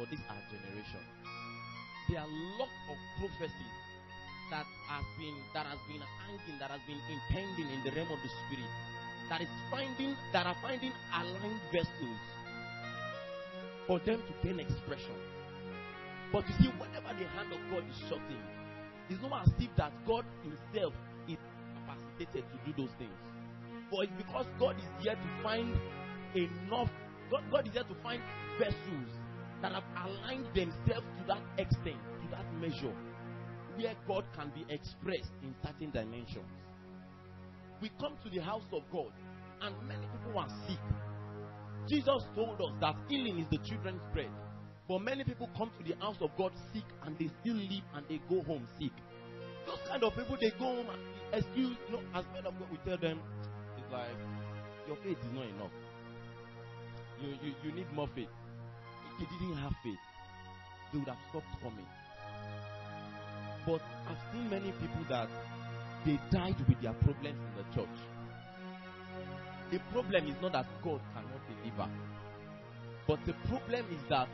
for this our generation. There are lots of prophecies that has been hanging, that has been impending in the realm of the spirit, that are finding aligned vessels for them to gain expression. But you see, whenever the hand of God is shutting, it's not as if that God himself is capacitated to do those things. But it's because God is here to find enough. God is here to find vessels that have aligned themselves to that extent, to that measure, where God can be expressed in certain dimensions. We come to the house of God, and many people are sick. Jesus told us that healing is the children's bread. But many people come to the house of God sick, and they still live and they go home sick. Those kind of people, they go home and excuse, as men of God, we tell them, it's like, your faith is not enough. You need more faith. If they didn't have faith, they would have stopped coming. But I've seen many people that they died with their problems in the church. The problem is not that God cannot deliver, but the problem is that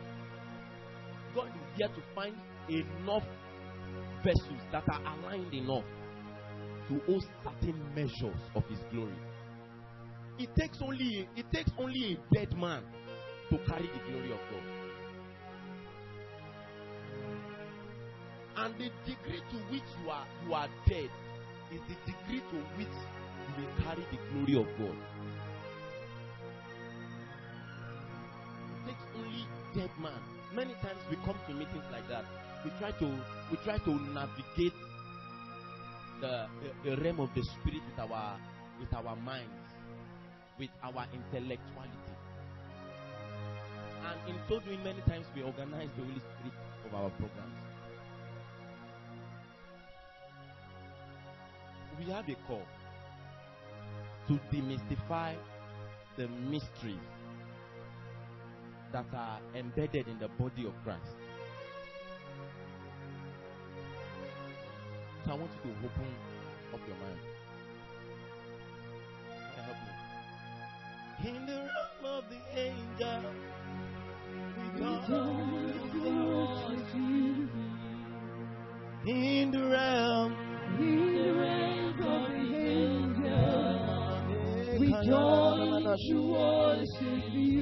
God is here to find enough vessels that are aligned enough to hold certain measures of His glory. It takes only a dead man to carry the glory of God. And the degree to which you are dead is the degree to which you will carry the glory of God. It takes only dead man. Many times we come to meetings like that. We try to navigate the realm of the spirit with our minds, with our intellectuality. And in so doing, many times we organize the Holy Spirit of our programs. We have a call to demystify the mysteries that are embedded in the body of Christ. So I want you to open up your mind. Can you help me? In the realm of the angel, we come to worship you. In the realm of the angel, we join to worship you.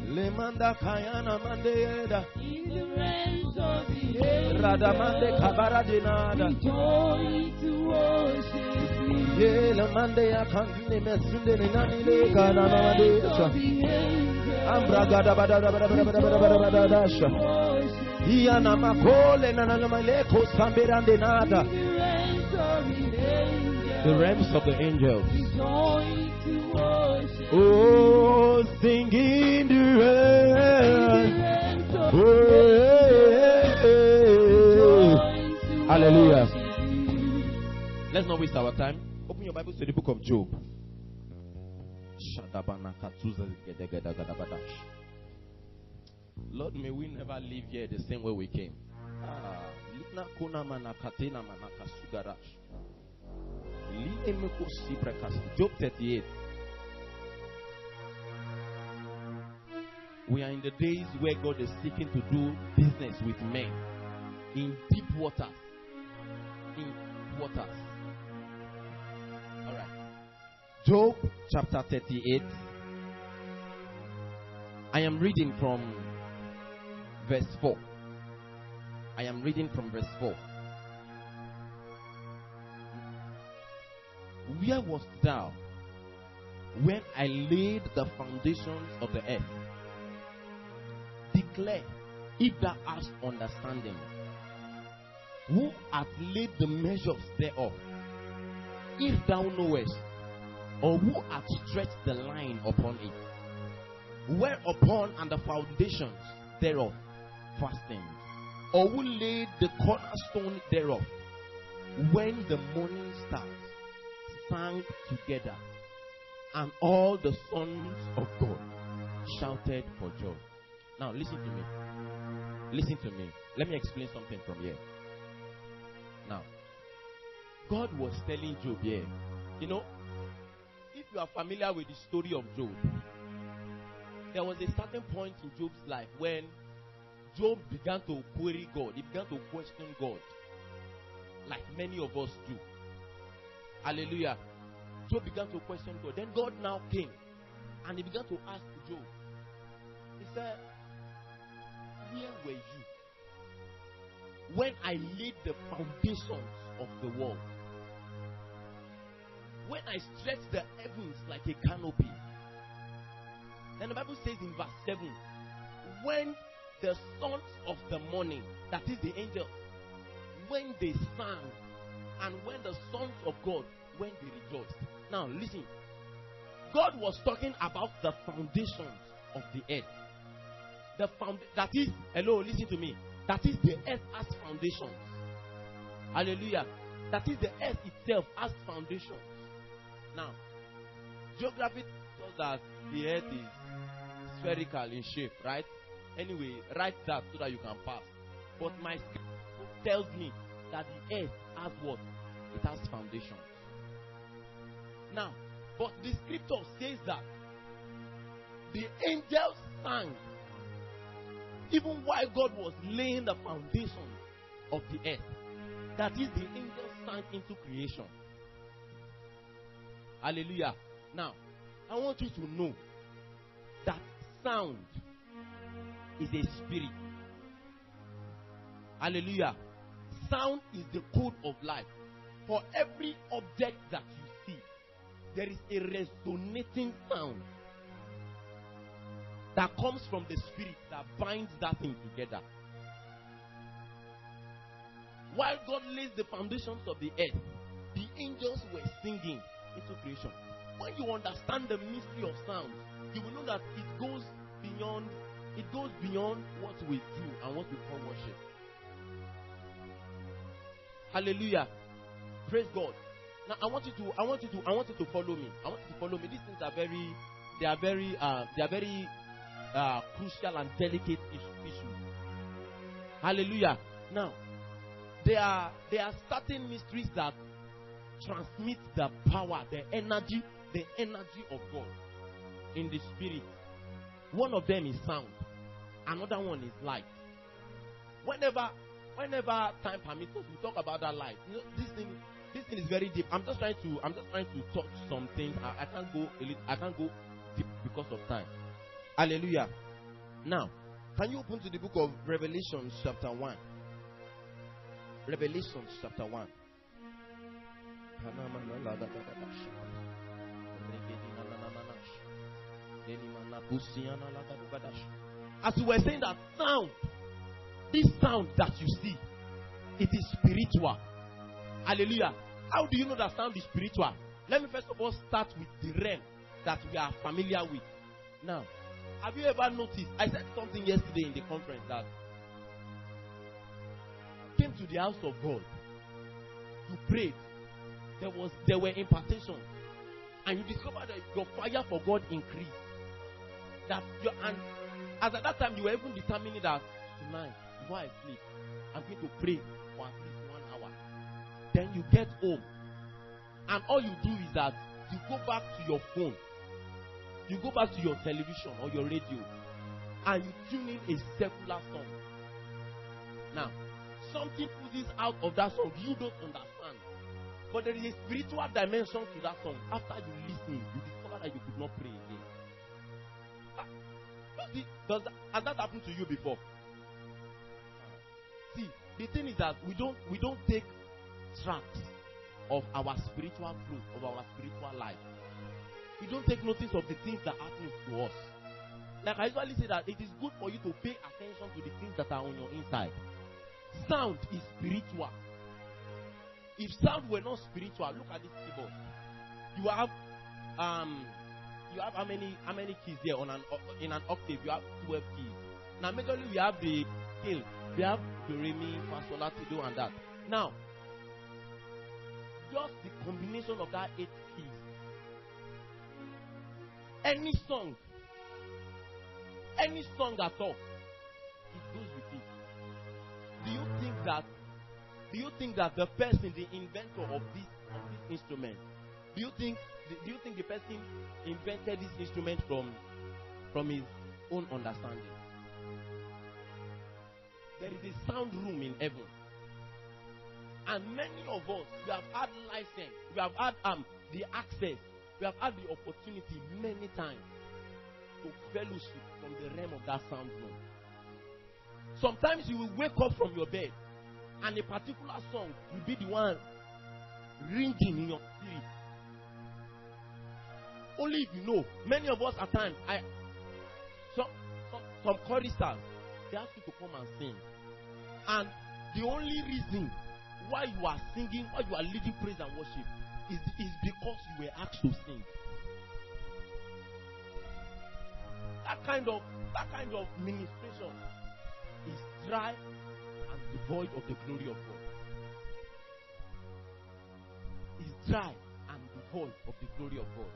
Lemanda kayana mandeda. In the realms of the angel, Radamande kabara denada. We join to worship you. Yela mande ya kandine mesunde ni nani le kana mandesha. Ambra gada bada bada bada bada bada bada dasha. Iana makole na na maleko samberande nada. The realms of the angels. We join to worship. Oh, sing in the realms. Oh, hallelujah. Let's not waste our time. Open your Bibles to the book of Job. Lord, may we never leave here the same way we came. Job 38. We are in the days where God is seeking to do business with men in deep waters. In waters. Alright. Job chapter 38. I am reading from verse 4. I am reading from verse 4. Where wast thou when I laid the foundations of the earth? Declare, if thou hast understanding. Who hath laid the measures thereof? If thou knowest, or who hath stretched the line upon it? Whereupon and the foundations thereof fastened? Or who laid the cornerstone thereof? When the morning stars sang together, and all the sons of God shouted for joy. Now listen to me. Listen to me. Let me explain something from here. Now, God was telling Job here, you know, if you are familiar with the story of Job, there was a certain point in Job's life when Job began to query God. He began to question God, like many of us do. Hallelujah. Job began to question God. Then God now came and he began to ask Job. He said, where were you when I laid the foundations of the world? When I stretched the heavens like a canopy. Then the Bible says in verse 7, when the sons of the morning, that is the angels, when they sang, and when the sons of God, when they rejoiced. Now listen, God was talking about the foundations of the earth. That is, hello, listen to me. That is the earth as foundations. Hallelujah. That is the earth itself as foundations. Now, geography tells that the earth is spherical in shape, right? Anyway, write that so that you can pass. But my scripture tells me that the earth has what? It has foundations. Now, but the scripture says that the angels sang even while God was laying the foundations of the earth. That is, the angels sang into creation. Hallelujah. Now, I want you to know that sound is a spirit. Hallelujah. Sound is the code of life. For every object that you see, there is a resonating sound that comes from the spirit that binds that thing together. While God lays the foundations of the earth, the angels were singing into creation. When you understand the mystery of sound, you will know that it goes beyond what we do and what we call worship. Hallelujah. Praise God. Now I want you to follow me. I want you to follow me. These things are very crucial and delicate issues. Hallelujah. Now, there are certain mysteries that transmit the power, the energy of God in the spirit. One of them is sound. Another one is light. Whenever time permits us, we talk about that light. You know, this thing is very deep. I'm just trying to touch some things. I can't go deep because of time. Hallelujah. Now, can you open to the book of Revelation chapter 1? Revelation chapter 1. As we were saying that sound, this sound that you see, it is spiritual. Hallelujah. How do you know that sound is spiritual? Let me first of all start with the realm that we are familiar with. Now, have you ever noticed? I said something yesterday in the conference that came to the house of God. You prayed. There were impartations, and you discovered that your fire for God increased. And as at that time you were even determining that tonight, before I sleep, I'm going to pray for at least 1 hour. Then you get home, and all you do is that you go back to your phone, you go back to your television or your radio, and you tune in a secular song. Now, something oozes out of that song you don't understand, but there is a spiritual dimension to that song. After you listen, you discover that you could not pray again. Has that happened to you before? See, the thing is that we don't take tracks of our spiritual growth, of our spiritual life. We don't take notice of the things that happen to us. Like I usually say that it is good for you to pay attention to the things that are on your inside. Sound is spiritual. If sound were not spiritual, look at this keyboard. You have how many keys there in an octave? You have 12 keys. Now majorly we have the scale. We have do, re, mi, fa, sol, la, ti, do, and that. Now, just the combination of that 8 keys. Any song at all, it goes with it. Do you think that the person, the inventor of this instrument, do you think the person invented this instrument from his own understanding? there is a sound room in heaven. And many of us, we have had license, we have had the access, we have had the opportunity many times to fellowship from the realm of that sound room. Sometimes you will wake up from your bed and a particular song will be the one ringing in your spirit. Only if you know. Many of us at times, some choristers, they ask you to come and sing. And the only reason why you are singing, why you are leading praise and worship is because you were asked to sing. That kind of ministration is dry and devoid of the glory of God. It's dry and devoid of the glory of God.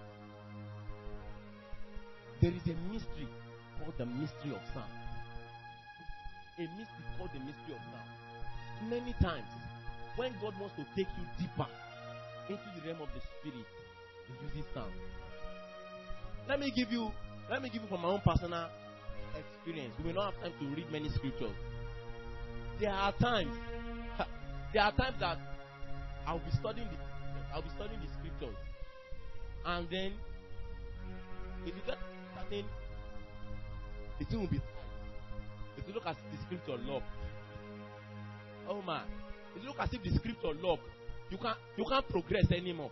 There is a mystery called the mystery of sound. A mystery called the mystery of sound. Many times, when God wants to take you deeper into the realm of the spirit, He uses sound. Let me give you from my own personal experience. We will not have time to read many scriptures. There are times that I'll be studying the scriptures, and then if you get certain, the thing will be tight. If you look at the scripture lock, oh man, if you look as if the scripture lock, you can't progress anymore.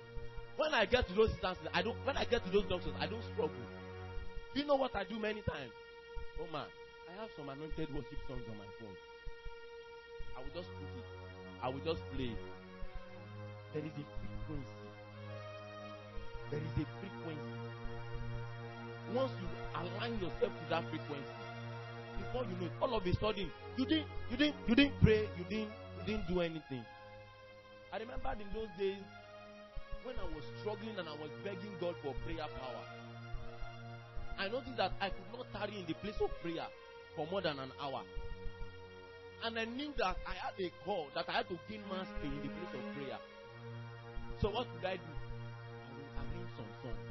When I get to those instances, when I get to those doctrines, I don't struggle. Do you know what I do many times? Oh man, I have some anointed worship songs on my phone. I will just put it. I will just play it. There is a frequency. There is a frequency. Once you align yourself to that frequency, before you know it, all of a sudden, you didn't pray, you didn't do anything. I remember in those days when I was struggling and I was begging God for prayer power. I noticed that I could not tarry in the place of prayer for more than an hour. And I knew that I had a call, that I had to gain mastery in the place of prayer. So what did I do? I will arrange some songs.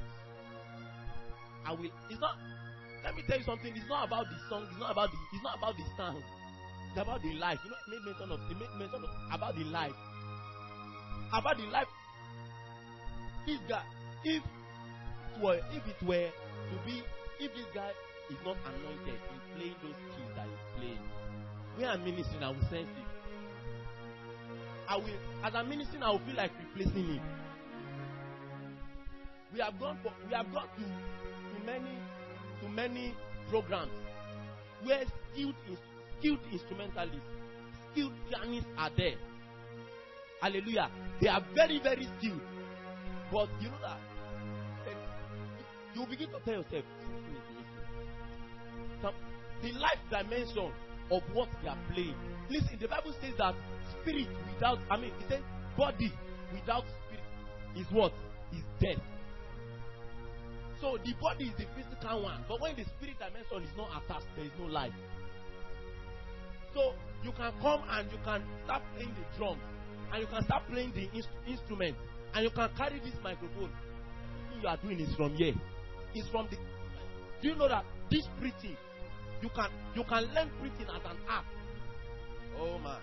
Let me tell you something, it's not about the song, it's not about the sound. It's about the life. You know, it made mention of about the life. About the life. This guy, if this guy is not anointed in playing those keys that he's playing, when I'm ministering, I will sense it. As I'm ministering, I will feel like replacing him. We have gone to many programs where skilled instrumentalists, skilled pianists are there. Hallelujah. They are very, very skilled. But you know that you begin to tell yourself, the life dimension of what they are playing. Listen, the Bible says that it says body without spirit is what? Is death. So the body is the physical one, but when the spirit dimension is not attached, there is no life. So you can come and you can start playing the drums, and you can start playing the instrument, and you can carry this microphone. Everything you are doing is from here. It's from the. Do you know that this preaching, you can learn preaching as an art. Oh man.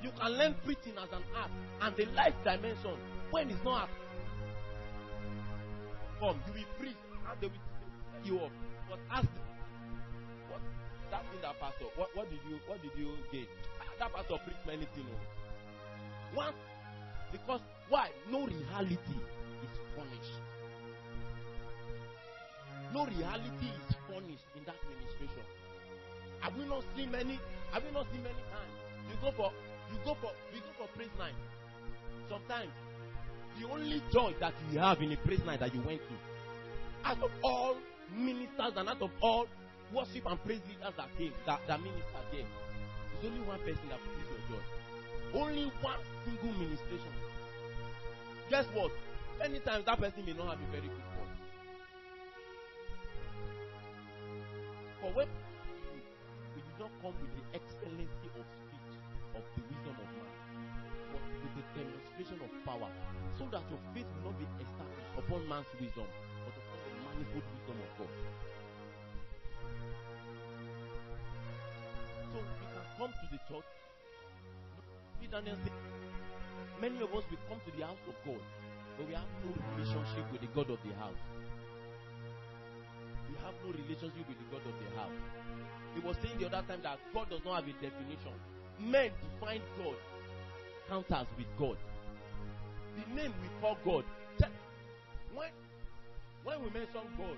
You can learn preaching as an art, and the life dimension, when it's not come, you will preach, and they will set you up. But ask what that thing, that pastor, what did you gain? That pastor preached many things. One, because why? No reality is furnished. No reality is furnished in that ministration. Have we not seen many times? We go for praise night. Sometimes the only joy that you have in a praise night that you went to, out of all ministers and out of all worship and praise leaders that came, that ministered there, there's only one person that brings your joy. Only one single ministration. Guess what? Many times that person may not have a very good voice. For when we do not come with the excellency of speech, of the wisdom of man, but with the demonstration of power, so that your faith will not be established upon man's wisdom, but upon the manifold wisdom of God. come to the church. Daniel said, many of us will come to the house of God, but we have no relationship with the God of the house. We have no relationship with the God of the house. He was saying the other time that God does not have a definition. Men define God, counters with God. The name we call God. When we mention God,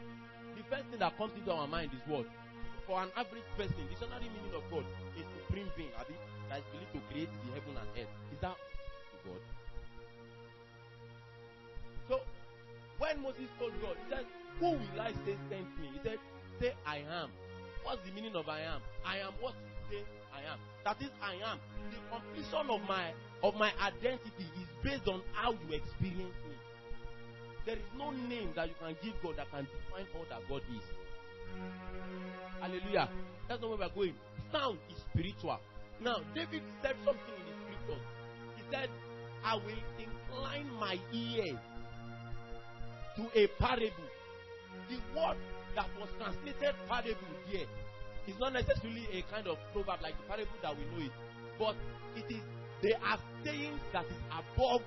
the first thing that comes into our mind is what? For an average person, the dictionary meaning of God is supreme being, that is believed to create the heaven and earth. Is that God? So, when Moses told God, he said, who will I say sent me? He said, say I am. What's the meaning of I am? I am what you say I am. That is I am. The completion of my identity is based on how you experience me. There is no name that you can give God that can define all that God is. Hallelujah. That's not where we are going. Sound is spiritual. Now, David said something in the scriptures. He said, I will incline my ears to a parable. The word that was translated parable here is not necessarily a kind of proverb like the parable that we know it. But they are sayings that is above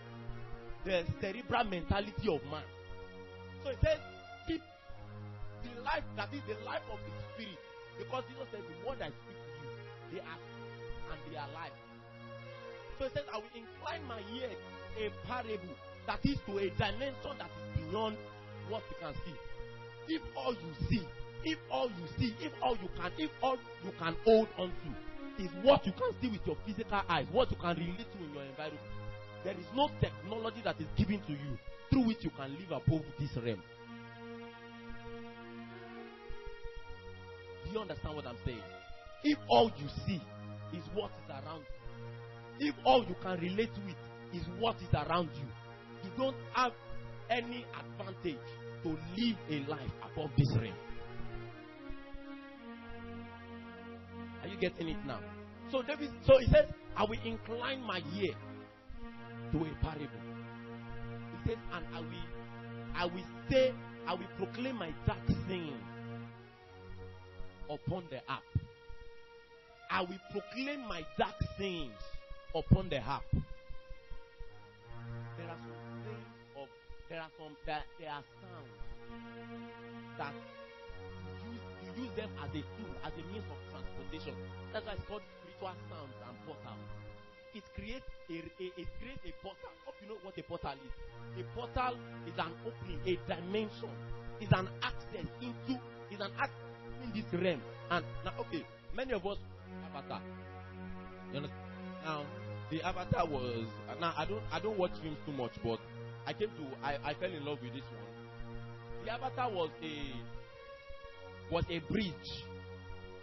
the cerebral mentality of man. So it says, keep the life that is the life of the spirit. Because Jesus said, the word I speak to you, they are and they are life. So it says, I will incline my ear a parable that is to a dimension that is beyond what you can see. If all you see, if all you can hold on to is what you can see with your physical eyes, what you can relate to in your environment, there is no technology that is given to you through which you can live above this realm. Do you understand what I'm saying? If all you see is what is around you, if all you can relate with is what is around you, you don't have any advantage to live a life above this realm. Are you getting it now? So he says, I will incline my ear to a parable. He says, and I will proclaim my dark saying upon the harp. I will proclaim my dark sayings upon the harp. There are some sayings there are sounds that you use them as a tool, as a means of transportation. That's why it's called spiritual sounds and portals. It creates a portal. Hope you know what a portal is. A portal is an opening, a dimension, is an access in this realm. And now, okay, many of us avatar. You understand? Now, the avatar was I don't watch films too much, but I fell in love with this one. The avatar was a bridge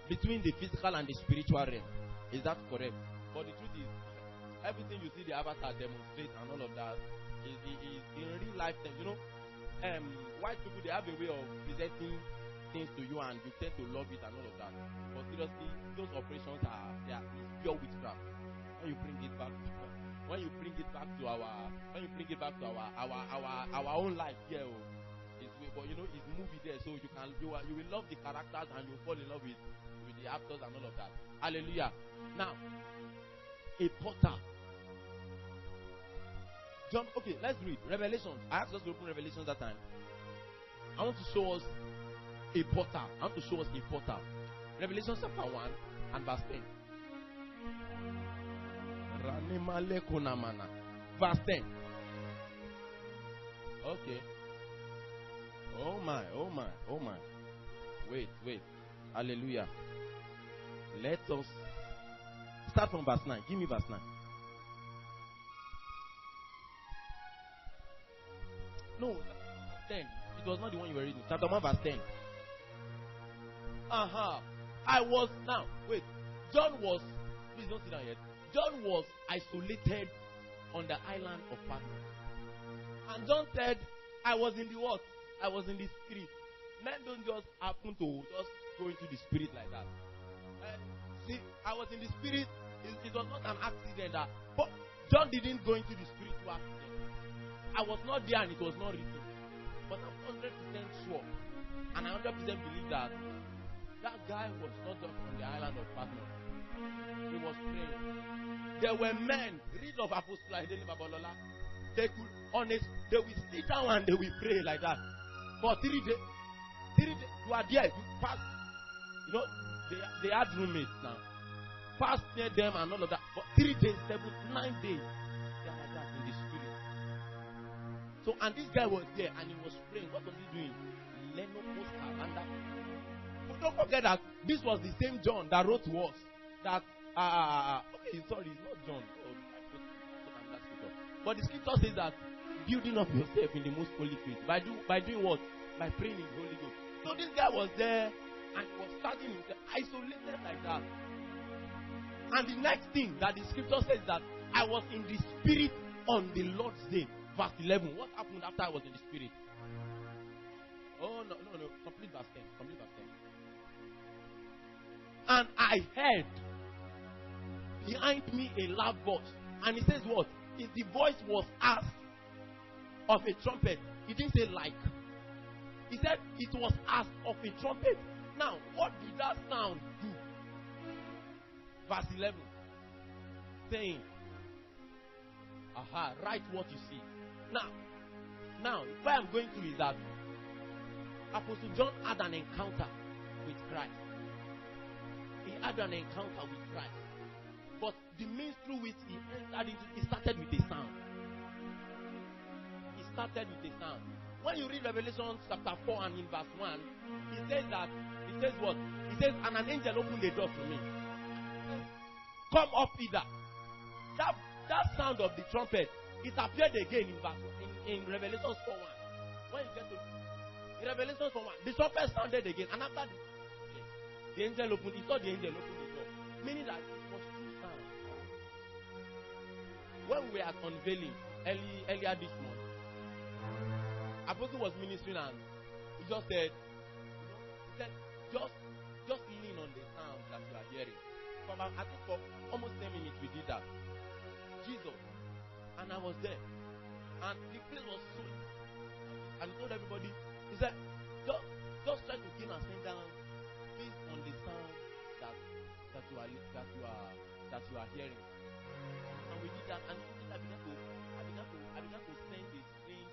between the physical and the spiritual realm. Is that correct? But the truth is, everything you see the avatar demonstrate and all of that is in real life things. You know, white people, they have a way of presenting things to you and you tend to love it and all of that. But seriously, those operations are pure witchcraft. When you bring it back to our own life here, but you know, it's movie there, so you will love the characters and you fall in love with the actors and all of that. Hallelujah. Now, a portal. Okay, let's read Revelations. I asked us to open Revelations that time. I want to show us a portal. Revelation chapter 1 and verse 10. Verse 10. Okay. Oh my. Wait. Hallelujah. Let us start from verse 9. Give me verse 9. No, 10. It was not the one you were reading. Chapter 1 verse 10. John was, please don't sit down yet. John was isolated on the island of Patmos. And John said, I was in the what? I was in the spirit. Men don't just happen to just go into the spirit like that. See, I was in the spirit. It was not an accident. But John didn't go into the spirit to accident. I was not there and it was not written. But I'm 100% sure. And I 100% believe that guy was not just on the island of Patmos. He was praying. There were men, read of Apostle Ideni Babalola. They will sit down and they will pray like that. For 3 days. 3 days. You are there. You pass. You know, they had roommates now. Pass near them and all of that. For 3 days, 7, 9 days. They are like that in the spirit. So, and this guy was there and he was praying. What was he doing? Lenopos Karanda. But don't forget that this was the same John that wrote to us that okay, sorry, it's not John. Oh, but the scripture says that building up yourself in the most holy faith by doing what? By praying in the Holy Ghost. So this guy was there and he was studying himself, isolated like that. And the next thing that the scripture says that I was in the spirit on the Lord's day. Verse 11. What happened after I was in the spirit? Oh, no. Complete verse 10. And I heard behind me a loud voice. And he says what? If the voice was as of a trumpet. He didn't say like. He said it was as of a trumpet. Now, what did that sound do? Verse 11. Saying, write what you see. Now, where I'm going to is that Apostle John had an encounter with Christ. He had an encounter with Christ. But the means through which he entered into, it started with a sound. It started with a sound. When you read Revelation chapter 4 and in verse 1, it says what? It says, and an angel opened the door to me. Come up hither. That sound of the trumpet, it appeared again in Revelation 4:1. When you get to Revelation 4:1, the trumpet sounded again, and after the angel opened, he saw the angel open the door, meaning that it was two sounds. When we are unveiling earlier this month, Apostle was ministering and he just said, just lean on the sound that you are hearing. I think for almost 10 minutes we did that. Jesus. And I was there. And the place was so. And he told everybody, he said, just try to gain and send down based on the sound that you are hearing. And we did that, and I began to send the strange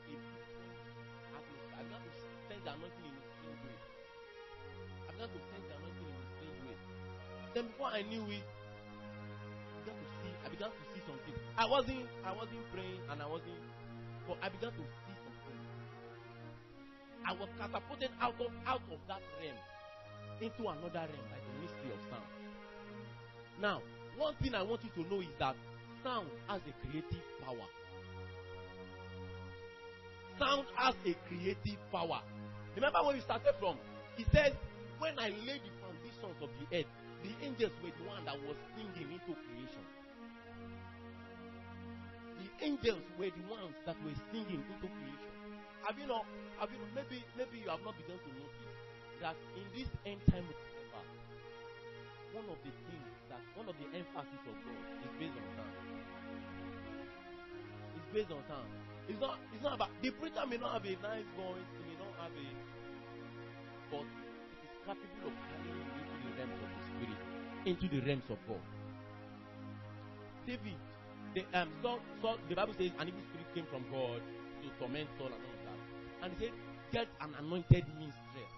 atmosphere. I began to send the anointing in a strange way. Then before I knew it, I began to see something. I wasn't praying and but I began to see something. I was catapulted out of that realm into another realm, like the mystery of sound. Now, one thing I want you to know is that sound has a creative power. Sound has a creative power. Remember where we started from? He said, when I laid the foundations of the earth, the angels were the one that was singing into creation. The angels were the ones that were singing into creation. Maybe you have not begun to notice that in this end time forever, one of the emphasis of God is based on sound. It's based on sound. It's not about the preacher may not have a nice voice, he may not have but it is capable of carrying you into the realms of the spirit, into the realms of God. David, the Bible says an evil spirit came from God to torment Saul and all of that. And he said, get an anointed minstrel.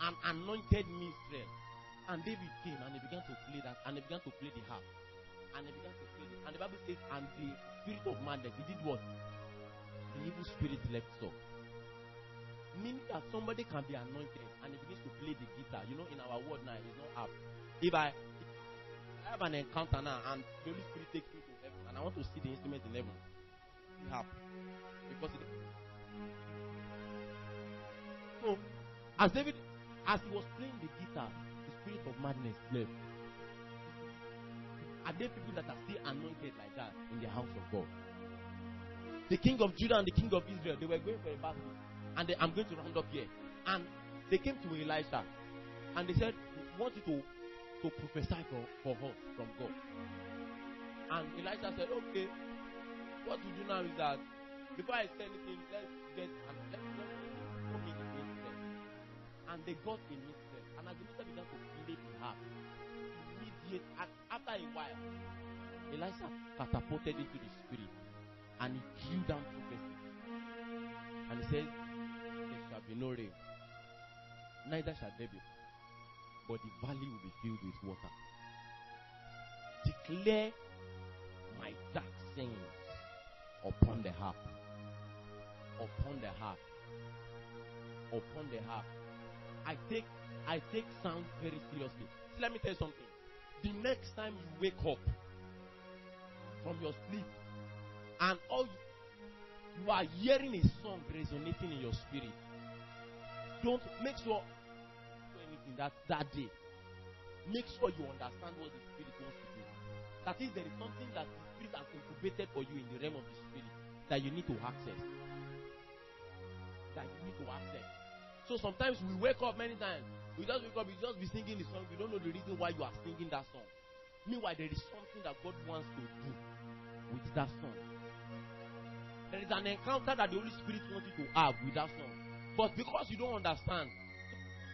An anointed minstrel. And David came and he began to play that, and he began to play the harp. And he began to play it. And the Bible says, and the spirit of madness, he did what? The evil spirit left Saul. Meaning that somebody can be anointed and he begins to play the guitar. You know, in our world now, it's not up. If I have an encounter now and the Holy Spirit takes me to heaven and I want to see the instrument in heaven, it happens. Because so, as he was playing the guitar, the spirit of madness left. Are there people that are still anointed like that in the house of God? The king of Judah and the king of Israel, they were going for a battle. And I'm going to round up here. And they came to Elisha. And they said, we want you to prophesy for us from God. And Elisha said, okay, what we do now is that before I say anything, let's meet the minister. And they got a minister. And as the minister began to after a while, Elisha catapulted into the spirit and he drew down prophecy. And he said, there shall be no rain, neither shall there be, but the valley will be filled with water. Declare my dark sins upon the harp. Upon the harp. Upon the harp. I take sound very seriously. So let me tell you something. The next time you wake up from your sleep and all you are hearing a song resonating in your spirit, don't make sure do anything that day. Make sure you understand what the spirit wants to do. That is, there is something that the spirit has incubated for you in the realm of the spirit that you need to access. That you need to access. So sometimes we wake up many times. We just wake up, we just be singing the song. We don't know the reason why you are singing that song. Meanwhile, there is something that God wants to do with that song. There is an encounter that the Holy Spirit wants you to have with that song. But because you don't understand,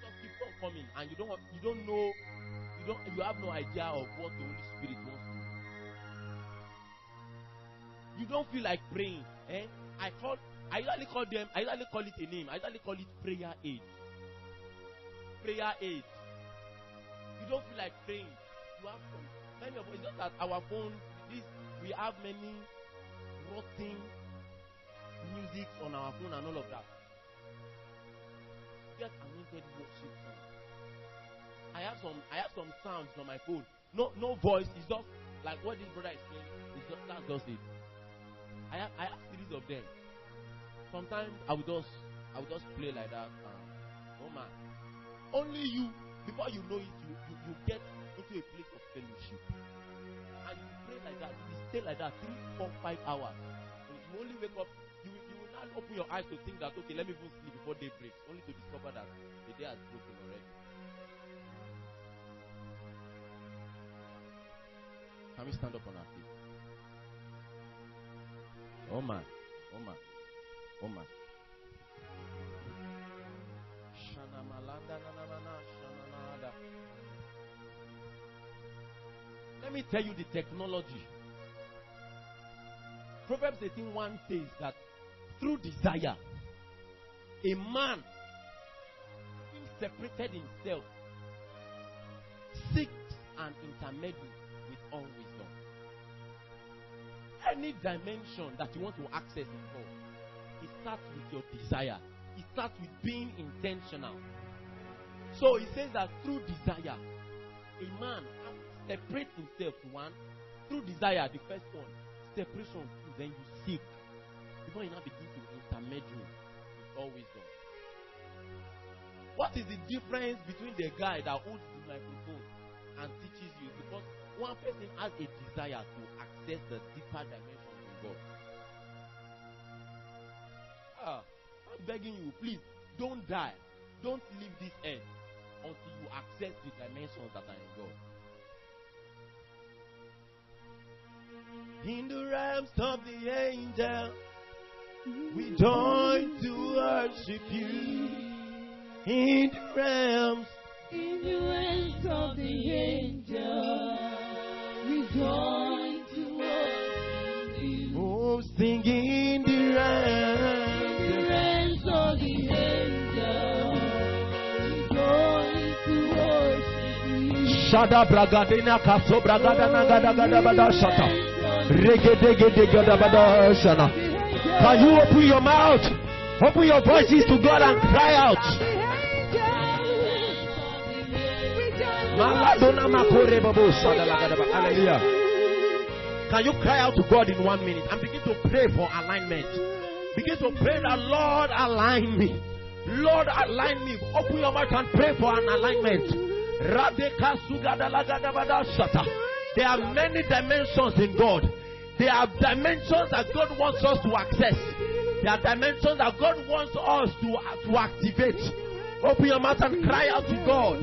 just keep on coming, and you have no idea of what the Holy Spirit wants to do. You don't feel like praying. I usually call it a name. I usually call it prayer aid. Prayer aid. You don't feel like praying. You have many of us. It's just that our phone, we have many rotten music on our phone and all of that. Get anointed worship song. I have some sounds on my phone. No voice. It's just like what this brother is saying. That's just it. I have series of them. Sometimes I will just play like that. No man. Only you, before you know it, you get into a place of fellowship. And you pray like that. You stay like that 3, 4, 5 hours. You only wake up. You will not open your eyes to think that, okay, let me even sleep before day breaks. Only to discover that the day has broken already. Can we stand up on our feet? Oh man. Oh man. Oh man. Let me tell you the technology. Proverbs 18:1 says that through desire, a man separated himself seeks an intermediary with all wisdom. Any dimension that you want to access in God, it starts with your desire. It starts with being intentional. So it says that through desire, a man separates himself to one. Through desire, the first one, separation, then you seek. Before you now begin to intermediate with all wisdom. What is the difference between the guy that holds the microphone and teaches you? Because one person has a desire to access the deeper dimensions of God. I'm begging you, please, don't die. Don't leave this earth until you access the dimensions that are in God. In the realms of the angel, we join to worship you. In the realms of the angel, we join to worship you. Oh, singing in the realms of the angel, we join to worship you. Shada bragadina kaso bragadana gada gada bada shata. Regedegedegada shana. Can you open your mouth? Open your voices to God and cry out. Hallelujah. Can you cry out to God in 1 minute and begin to pray for alignment? Begin to pray that, Lord, align me. Lord, align me. Open your mouth and pray for an alignment. There are many dimensions in God. There are dimensions that God wants us to access. There are dimensions that God wants us to activate. Open your mouth and cry out to God.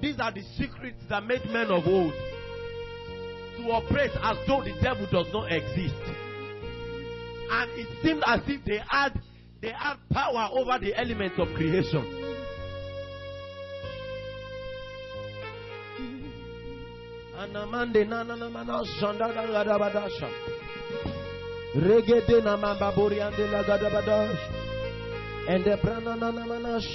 These are the secrets that made men of old to operate as though the devil does not exist. And it seemed as if they had They have power over the elements of creation. Anamande nananamana shandada gadabadasha. Regede namamba boriande la gadabadash. And the prananamanash.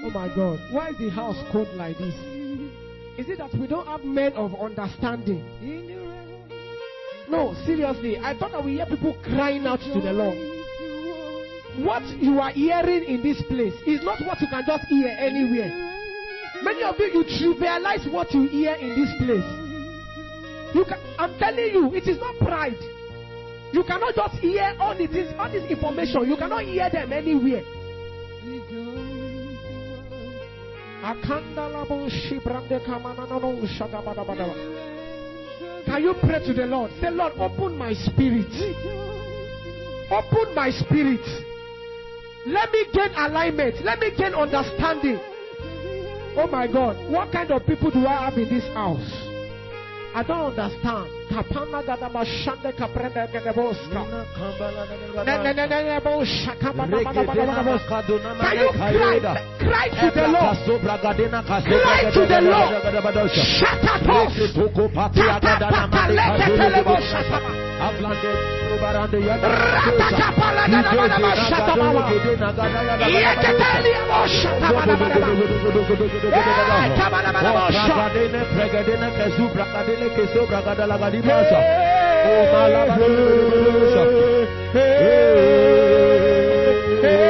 Oh my God, why is the house cold like this? Is it that we don't have men of understanding? No, seriously, I thought that we hear people crying out to the Lord. What you are hearing in this place is not what you can just hear anywhere. Many of you trivialize what you hear in this place. I'm telling you, it is not pride. You cannot just hear all this information. You cannot hear them anywhere. Can you pray to the Lord? Say, Lord, open my spirit. Open my spirit. Let me gain alignment. Let me gain understanding. Oh my God, what kind of people do I have in this house? I don't understand. Can you cry to the Lord? Cry to the Lord. Shut up. Hey,